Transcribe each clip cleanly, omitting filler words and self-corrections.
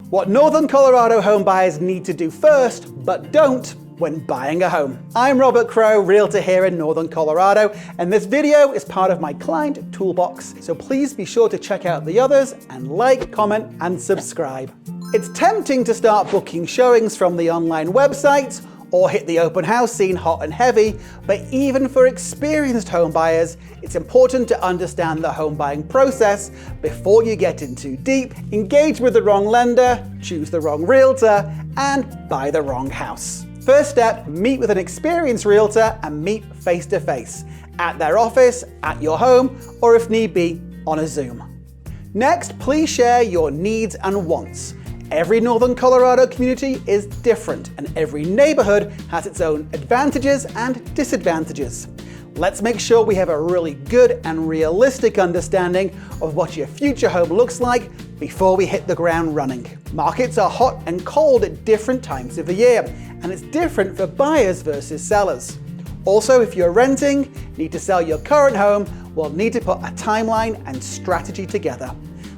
What Northern Colorado home buyers need to do first, but don't when buying a home. I'm Robert Crow, Realtor here in Northern Colorado, and this video is part of my client toolbox, so please be sure to check out the others and like, comment, and subscribe. It's tempting to start booking showings from the online websites or hit the open house scene hot and heavy, but even for experienced home buyers, it's important to understand the home buying process before you get in too deep, engage with the wrong lender, choose the wrong realtor, and buy the wrong house. First step, meet with an experienced realtor and meet face-to-face, at their office, at your home, or if need be, on a Zoom. Next, please share your needs and wants. Every Northern Colorado community is different, and every neighborhood has its own advantages and disadvantages. Let's make sure we have a really good and realistic understanding of what your future home looks like before we hit the ground running. Markets are hot and cold at different times of the year, and it's different for buyers versus sellers. Also, if you're renting, need to sell your current home, we'll need to put a timeline and strategy together.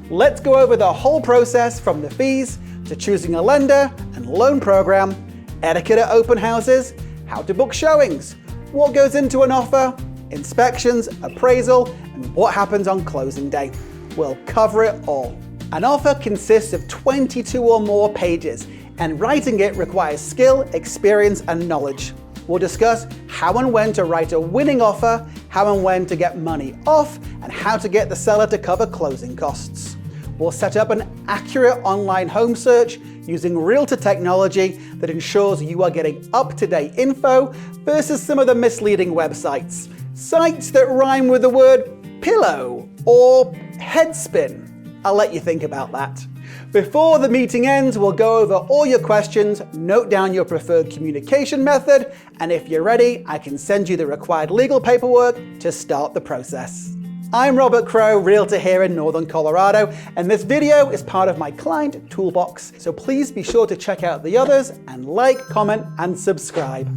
Let's go over the whole process from the fees to choosing a lender and loan program, etiquette at open houses, how to book showings, what goes into an offer, inspections, appraisal, and what happens on closing day. We'll cover it all. An offer consists of 22 or more pages, and writing it requires skill, experience, and knowledge. We'll discuss how and when to write a winning offer, how and when to get money off, and how to get the seller to cover closing costs. We'll set up an accurate online home search using Realtor technology that ensures you are getting up-to-date info versus some of the misleading websites. Sites that rhyme with the word pillow or headspin. I'll let you think about that. Before the meeting ends, we'll go over all your questions, note down your preferred communication method, and if you're ready, I can send you the required legal paperwork to start the process. I'm Robert Crow, Realtor here in Northern Colorado, and this video is part of my client toolbox, so please be sure to check out the others and like, comment, and subscribe.